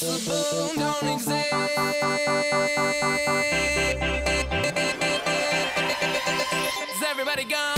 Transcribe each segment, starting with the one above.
impossible don't exist. Is everybody gone?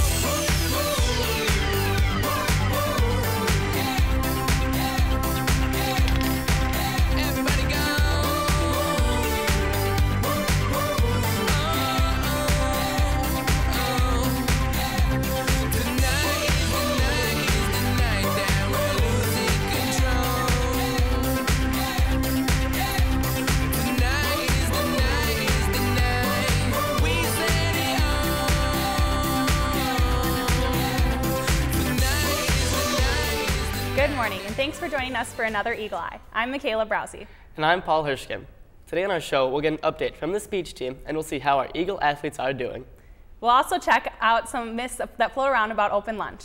Good morning, and thanks for joining us for another EaglEye. I'm Michaela Browsey. And I'm Paul Hirschkim. Today on our show, we'll get an update from the speech team, and we'll see how our Eagle athletes are doing. We'll also check out some myths that float around about open lunch.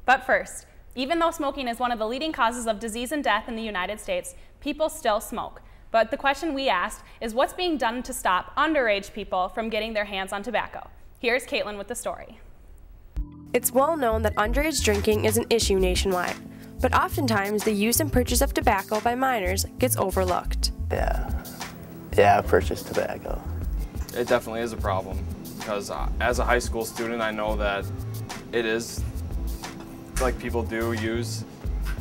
But first, even though smoking is one of the leading causes of disease and death in the United States, people still smoke. But the question we asked is what's being done to stop underage people from getting their hands on tobacco? Here's Caitlin with the story. It's well known that underage drinking is an issue nationwide, but oftentimes the use and purchase of tobacco by minors gets overlooked. Yeah, I purchased tobacco. It definitely is a problem because as a high school student, I know that it is like people do use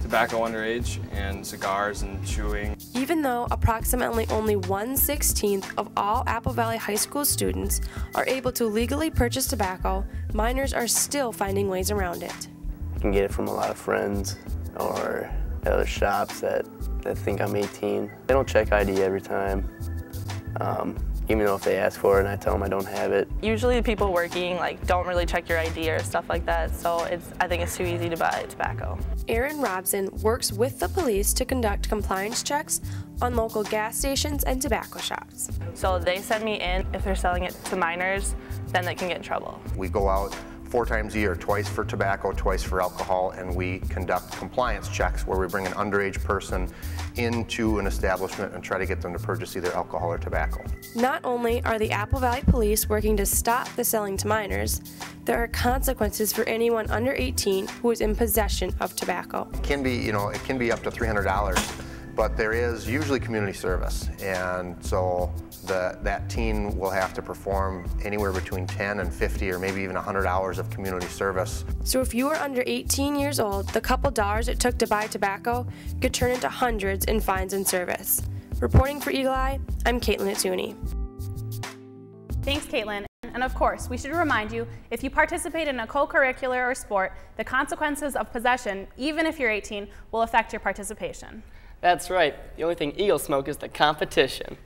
tobacco underage and cigars and chewing. Even though approximately only 1/16 of all Apple Valley High School students are able to legally purchase tobacco, minors are still finding ways around it. I can get it from a lot of friends or other shops that think I'm 18. They don't check ID every time, even though if they ask for it and I tell them I don't have it. Usually people working don't really check your ID or stuff like that, so I think it's too easy to buy tobacco. Aaron Robson works with the police to conduct compliance checks on local gas stations and tobacco shops. So they send me in. If they're selling it to minors, then they can get in trouble. We go out 4 times a year, twice for tobacco, twice for alcohol, and we conduct compliance checks where we bring an underage person into an establishment and try to get them to purchase either alcohol or tobacco. Not only are the Apple Valley Police working to stop the selling to minors, there are consequences for anyone under 18 who is in possession of tobacco. It can be, it can be up to $300, but there is usually community service, and so that teen will have to perform anywhere between 10 and 50 or maybe even 100 hours of community service. So if you are under 18 years old, the couple dollars it took to buy tobacco could turn into hundreds in fines and service. Reporting for EaglEye, I'm Caitlin Atuni. Thanks, Caitlin. And of course, we should remind you, if you participate in a co-curricular or sport, the consequences of possession, even if you're 18, will affect your participation. That's right. The only thing Eagles smoke is the competition.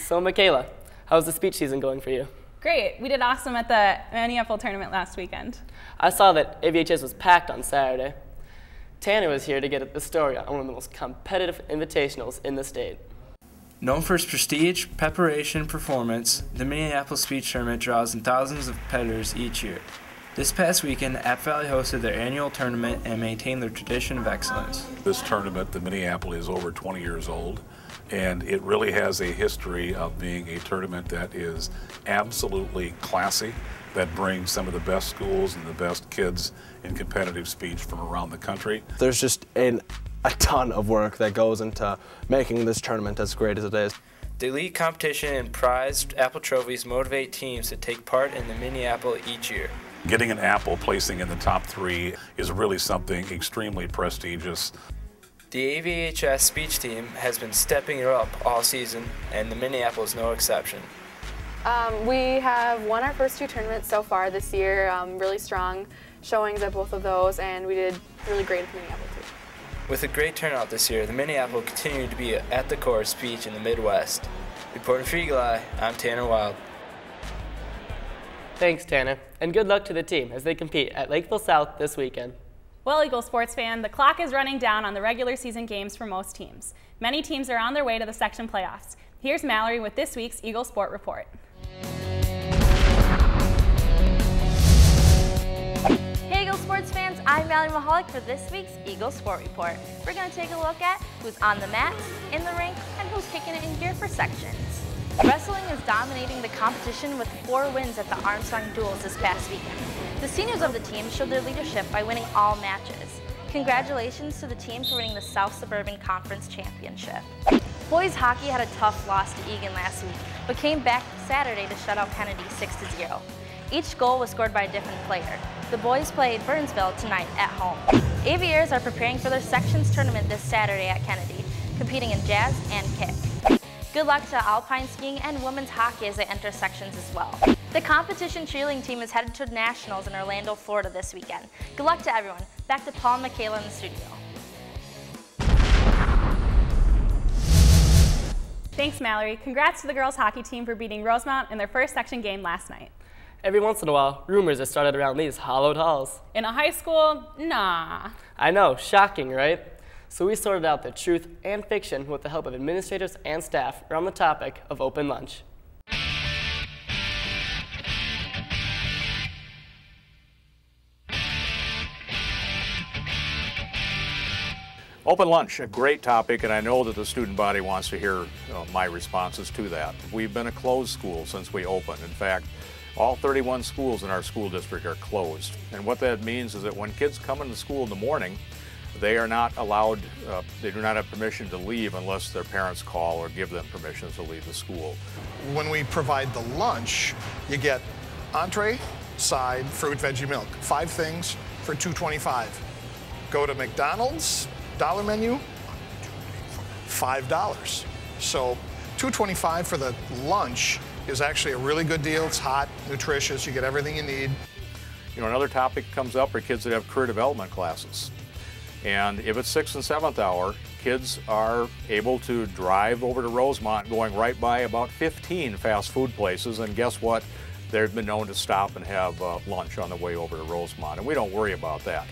So, Michaela, how's the speech season going for you? Great. We did awesome at the MinneApple Tournament last weekend. I saw that AVHS was packed on Saturday. Tanner was here to get the story on one of the most competitive invitationals in the state. Known for its prestige, preparation, and performance, the MinneApple Speech Tournament draws in thousands of competitors each year. This past weekend, App Valley hosted their annual tournament and maintained their tradition of excellence. This tournament, the MinneApple, is over 20 years old, and it really has a history of being a tournament that is absolutely classy, that brings some of the best schools and the best kids in competitive speech from around the country. There's just a ton of work that goes into making this tournament as great as it is. The elite competition and prized Apple trophies motivate teams to take part in the MinneApple each year. Getting an Apple placing in the top 3 is really something extremely prestigious. The AVHS speech team has been stepping it up all season, and the MinneApple is no exception. We have won our first 2 tournaments so far this year, really strong showings at both of those, and we did really great at MinneApple too. With a great turnout this year, the MinneApple continued to be at the core of speech in the Midwest. Reporting for EaglEye, I'm Tanner Wild. Thanks, Tanner, and good luck to the team as they compete at Lakeville South this weekend. Well, Eagles sports fan, the clock is running down on the regular season games for most teams. Many teams are on their way to the section playoffs. Here's Mallory with this week's Eagle Sport Report. Hey Eagle sports fans, I'm Mallory Mahalik for this week's Eagle Sport Report. We're going to take a look at who's on the mat, in the ring, and who's kicking it in gear for sections. Wrestling is dominating the competition with 4 wins at the Armstrong Duels this past weekend. The seniors of the team showed their leadership by winning all matches. Congratulations to the team for winning the South Suburban Conference Championship. Boys hockey had a tough loss to Egan last week, but came back Saturday to shut out Kennedy 6-0. Each goal was scored by a different player. The boys played Burnsville tonight at home. Aviators are preparing for their sections tournament this Saturday at Kennedy, competing in jazz and kick. Good luck to alpine skiing and women's hockey as they enter sections as well. The competition cheerleading team is headed to nationals in Orlando, Florida this weekend. Good luck to everyone. Back to Paul and Michaela in the studio. Thanks, Mallory. Congrats to the girls hockey team for beating Rosemount in their first section game last night. Every once in a while, rumors are started around these hallowed halls. In a high school? Nah. I know, shocking, right? So we sorted out the truth and fiction with the help of administrators and staff around the topic of open lunch. Open lunch, a great topic, and I know that the student body wants to hear my responses to that. We've been a closed school since we opened. In fact, all 31 schools in our school district are closed. And what that means is that when kids come into school in the morning, they are not allowed, they do not have permission to leave unless their parents call or give them permission to leave the school. When we provide the lunch, you get entree, side, fruit, veggie, milk. 5 things for $2.25. Go to McDonald's, dollar menu, $5. So $2.25 for the lunch is actually a really good deal. It's hot, nutritious, you get everything you need. You know, another topic comes up are kids that have career development classes. And if it's 6th and 7th hour, kids are able to drive over to Rosemont going right by about 15 fast food places, and guess what? They've been known to stop and have lunch on the way over to Rosemont, and we don't worry about that.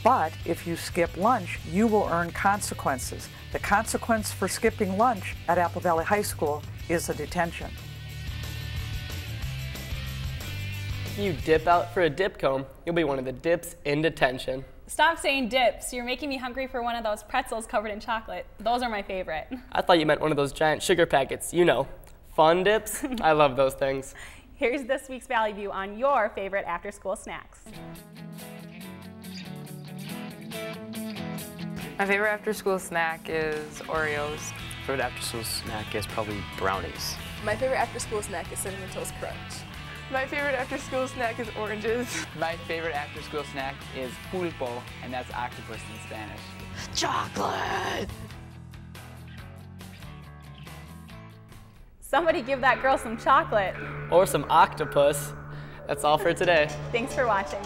But if you skip lunch, you will earn consequences. The consequence for skipping lunch at Apple Valley High School is a detention. If you dip out for a dip comb, you'll be one of the dips in detention. Stop saying dips. You're making me hungry for one of those pretzels covered in chocolate. Those are my favorite. I thought you meant one of those giant sugar packets, you know, fun dips. I love those things. Here's this week's ValleyView on your favorite after-school snacks. My favorite after-school snack is Oreos. Favorite after-school snack is probably brownies. My favorite after-school snack is Cinnamon Toast Crunch. My favorite after-school snack is oranges. My favorite after-school snack is pulpo, and that's octopus in Spanish. Chocolate! Somebody give that girl some chocolate. Or some octopus. That's all for today. Thanks for watching.